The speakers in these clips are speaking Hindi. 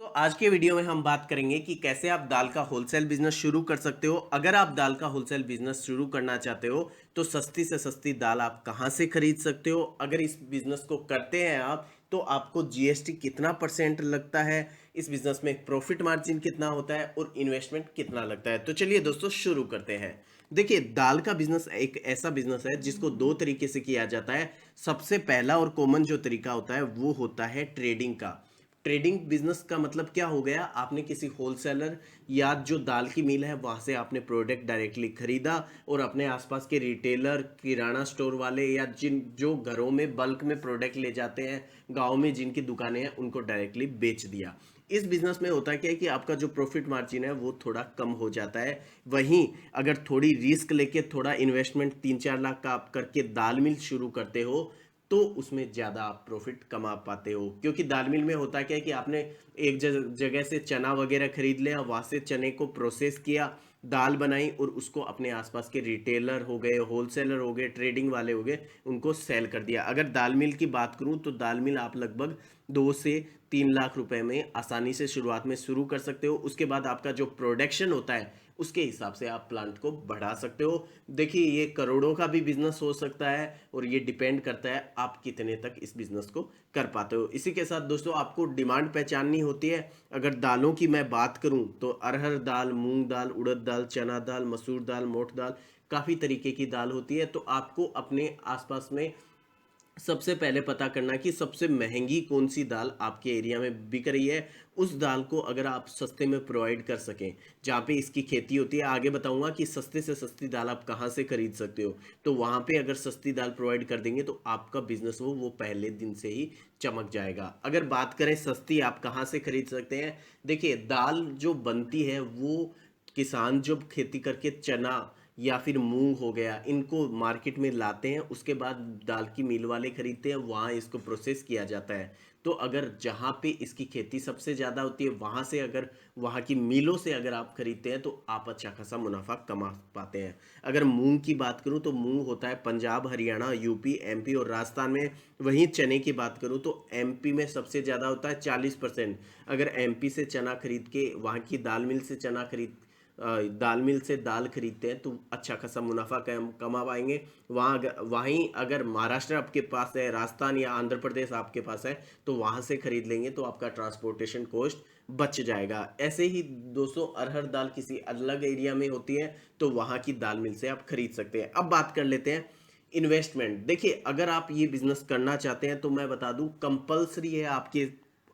तो आज के वीडियो में हम बात करेंगे कि कैसे आप दाल का होलसेल बिजनेस शुरू कर सकते हो। अगर आप दाल का होलसेल बिजनेस शुरू करना चाहते हो तो सस्ती से सस्ती दाल आप कहां से खरीद सकते हो। अगर इस बिजनेस को करते हैं आप तो आपको जीएसटी कितना परसेंट लगता है, इस बिजनेस में प्रॉफिट मार्जिन कितना होता है और इन्वेस्टमेंट कितना लगता है। तो चलिए दोस्तों शुरू करते हैं। देखिए, दाल का बिजनेस एक ऐसा बिजनेस है जिसको दो तरीके से किया जाता है। सबसे पहला और कॉमन जो तरीका होता है वो होता है ट्रेडिंग का। ट्रेडिंग बिजनेस का मतलब क्या हो गया, आपने किसी होलसेलर या जो दाल की मिल है वहां से आपने प्रोडक्ट डायरेक्टली खरीदा और अपने आसपास के रिटेलर, किराना स्टोर वाले या जिन जो घरों में बल्क में प्रोडक्ट ले जाते हैं, गांव में जिनकी दुकानें हैं उनको डायरेक्टली बेच दिया। इस बिजनेस में होता क्या है कि आपका जो प्रॉफिट मार्जिन है वो थोड़ा कम हो जाता है। वहीं अगर थोड़ी रिस्क लेके थोड़ा इन्वेस्टमेंट 3-4 लाख का आप करके दाल मिल शुरू करते हो तो उसमें ज़्यादा आप प्रॉफिट कमा पाते हो। क्योंकि दाल मिल में होता क्या है कि आपने एक जगह से चना वगैरह खरीद लिया, वहाँ से चने को प्रोसेस किया, दाल बनाई और उसको अपने आसपास के रिटेलर हो गए, होलसेलर हो गए, ट्रेडिंग वाले हो गए, उनको सेल कर दिया। अगर दाल मिल की बात करूं तो दाल मिल आप लगभग 2 से 3 लाख रुपए में आसानी से शुरुआत में शुरू कर सकते हो। उसके बाद आपका जो प्रोडक्शन होता है उसके हिसाब से आप प्लांट को बढ़ा सकते हो। देखिए, ये करोड़ों का भी बिजनेस हो सकता है और ये डिपेंड करता है आप कितने तक इस बिजनेस को कर पाते हो। इसी के साथ दोस्तों आपको डिमांड पहचाननी होती है। अगर दालों की मैं बात करूं तो अरहर दाल, मूंग दाल, उड़द दाल, चना दाल, मसूर दाल, मोठ दाल, काफ़ी तरीके की दाल होती है। तो आपको अपने आसपास में सबसे पहले पता करना कि सबसे महंगी कौन सी दाल आपके एरिया में बिक रही है। उस दाल को अगर आप सस्ते में प्रोवाइड कर सकें जहाँ पे इसकी खेती होती है, आगे बताऊंगा कि सस्ते से सस्ती दाल आप कहाँ से खरीद सकते हो। तो वहाँ पे अगर सस्ती दाल प्रोवाइड कर देंगे तो आपका बिजनेस वो पहले दिन से ही चमक जाएगा। अगर बात करें सस्ती आप कहाँ से खरीद सकते हैं, देखिए दाल जो बनती है वो किसान जब खेती करके चना या फिर मूंग हो गया इनको मार्केट में लाते हैं, उसके बाद दाल की मिल वाले खरीदते हैं, वहाँ इसको प्रोसेस किया जाता है। तो अगर जहाँ पे इसकी खेती सबसे ज़्यादा होती है वहाँ से, अगर वहाँ की मिलों से अगर आप खरीदते हैं तो आप अच्छा खासा मुनाफा कमा पाते हैं। अगर मूंग की बात करूँ तो मूंग होता है पंजाब, हरियाणा, यूपी, एमपी और राजस्थान में। वहीं चने की बात करूँ तो एमपी में सबसे ज़्यादा होता है 40%। अगर एमपी से चना खरीद के वहाँ की दाल मिल से चना खरीद दाल मिल से दाल खरीदते हैं तो अच्छा खासा मुनाफा कमा पाएंगे। वहीं अगर महाराष्ट्र आपके पास है, राजस्थान या आंध्र प्रदेश आपके पास है, तो वहाँ से खरीद लेंगे तो आपका ट्रांसपोर्टेशन कॉस्ट बच जाएगा। ऐसे ही 200 अरहर दाल किसी अलग एरिया में होती है तो वहाँ की दाल मिल से आप खरीद सकते हैं। अब बात कर लेते हैं इन्वेस्टमेंट। देखिए, अगर आप ये बिजनेस करना चाहते हैं तो मैं बता दूं कंपलसरी है आपके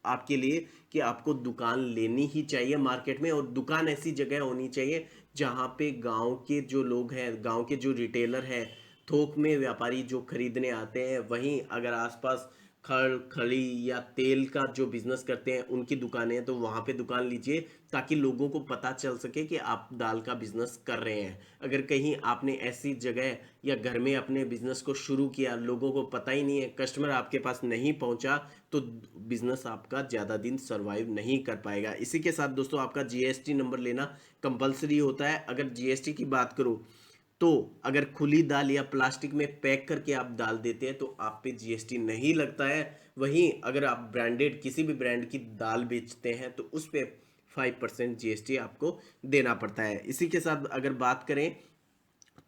आपके लिए कि आपको दुकान लेनी ही चाहिए मार्केट में। और दुकान ऐसी जगह होनी चाहिए जहाँ पे गांव के जो लोग हैं, गांव के जो रिटेलर हैं, थोक में व्यापारी जो खरीदने आते हैं, वहीं अगर आसपास खल खली या तेल का जो बिजनेस करते हैं उनकी दुकानें हैं तो वहाँ पे दुकान लीजिए ताकि लोगों को पता चल सके कि आप दाल का बिजनेस कर रहे हैं। अगर कहीं आपने ऐसी जगह या घर में अपने बिजनेस को शुरू किया, लोगों को पता ही नहीं है, कस्टमर आपके पास नहीं पहुंचा, तो बिजनेस आपका ज़्यादा दिन सरवाइव नहीं कर पाएगा। इसी के साथ दोस्तों आपका जीएसटी नंबर लेना कंपलसरी होता है। अगर जीएसटी की बात करूं तो अगर खुली दाल या प्लास्टिक में पैक करके आप दाल देते हैं तो आप पे जीएसटी नहीं लगता है। वहीं अगर आप ब्रांडेड किसी भी ब्रांड की दाल बेचते हैं तो उस पे 5% जीएसटी आपको देना पड़ता है। इसी के साथ अगर बात करें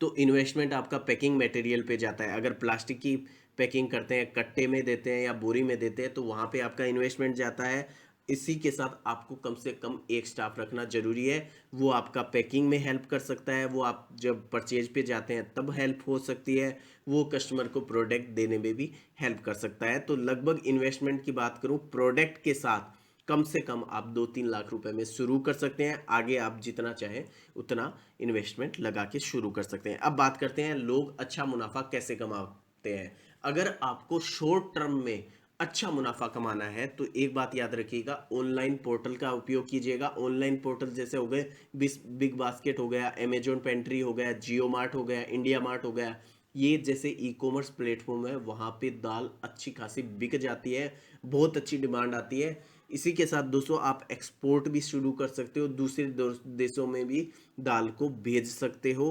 तो इन्वेस्टमेंट आपका पैकिंग मटेरियल पे जाता है। अगर प्लास्टिक की पैकिंग करते हैं, कट्टे में देते हैं या बोरी में देते हैं तो वहाँ पे आपका इन्वेस्टमेंट जाता है। इसी के साथ आपको कम से कम एक स्टाफ रखना जरूरी है। वो आपका पैकिंग में हेल्प कर सकता है, वो आप जब परचेज पे जाते हैं तब हेल्प हो सकती है, वो कस्टमर को प्रोडक्ट देने में भी हेल्प कर सकता है। तो लगभग इन्वेस्टमेंट की बात करूँ प्रोडक्ट के साथ कम से कम आप 2-3 लाख रुपए में शुरू कर सकते हैं। आगे आप जितना चाहें उतना इन्वेस्टमेंट लगा के शुरू कर सकते हैं। अब बात करते हैं लोग अच्छा मुनाफा कैसे कमाते हैं। अगर आपको शॉर्ट टर्म में अच्छा मुनाफा कमाना है तो एक बात याद रखिएगा, ऑनलाइन पोर्टल का उपयोग कीजिएगा। ऑनलाइन पोर्टल जैसे हो गए बिग बास्केट हो गया, अमेजोन पेंट्री हो गया, जियो मार्ट हो गया, इंडिया मार्ट हो गया, ये जैसे ई कॉमर्स प्लेटफॉर्म है, वहाँ पे दाल अच्छी खासी बिक जाती है, बहुत अच्छी डिमांड आती है। इसी के साथ दोस्तों आप एक्सपोर्ट भी शुरू कर सकते हो, दूसरे देशों में भी दाल को भेज सकते हो।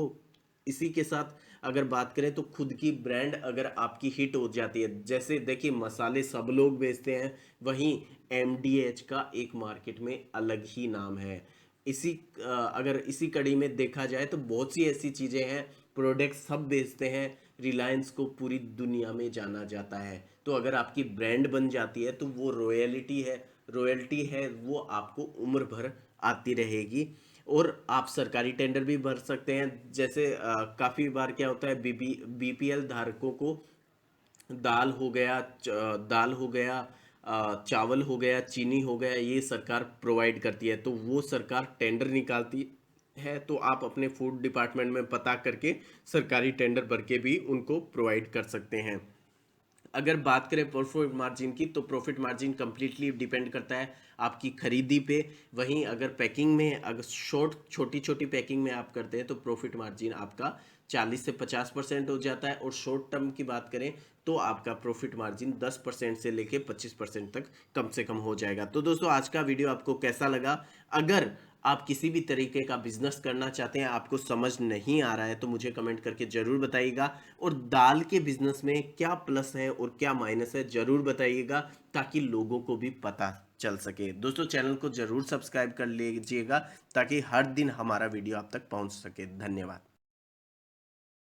इसी के साथ अगर बात करें तो खुद की ब्रांड अगर आपकी हिट हो जाती है, जैसे देखिए मसाले सब लोग बेचते हैं, वहीं एमडीएच का एक मार्केट में अलग ही नाम है। अगर इसी कड़ी में देखा जाए तो बहुत सी ऐसी चीज़ें हैं, प्रोडक्ट सब बेचते हैं, रिलायंस को पूरी दुनिया में जाना जाता है। तो अगर आपकी ब्रांड बन जाती है तो वो रॉयल्टी है वो आपको उम्र भर आती रहेगी। और आप सरकारी टेंडर भी भर सकते हैं। जैसे काफ़ी बार क्या होता है, बीपीएल धारकों को दाल हो गया, चावल हो गया, चीनी हो गया, ये सरकार प्रोवाइड करती है। तो वो सरकार टेंडर निकालती है, तो आप अपने फूड डिपार्टमेंट में पता करके सरकारी टेंडर भर के भी उनको प्रोवाइड कर सकते हैं। अगर बात करें प्रॉफिट मार्जिन की, तो प्रॉफिट मार्जिन कंप्लीटली डिपेंड करता है आपकी खरीदी पे। वहीं अगर पैकिंग में, अगर छोटी छोटी पैकिंग में आप करते हैं तो प्रॉफिट मार्जिन आपका 40 से 50% हो जाता है। और शॉर्ट टर्म की बात करें तो आपका प्रॉफिट मार्जिन 10% से लेके 25% तक कम से कम हो जाएगा। तो दोस्तों, आज का वीडियो आपको कैसा लगा? अगर आप किसी भी तरीके का बिजनेस करना चाहते हैं, आपको समझ नहीं आ रहा है, तो मुझे कमेंट करके जरूर बताइएगा। और दाल के बिजनेस में क्या प्लस है और क्या माइनस है जरूर बताइएगा, ताकि लोगों को भी पता चल सके। दोस्तों, चैनल को जरूर सब्सक्राइब कर लीजिएगा ताकि हर दिन हमारा वीडियो आप तक पहुंच सके। धन्यवाद।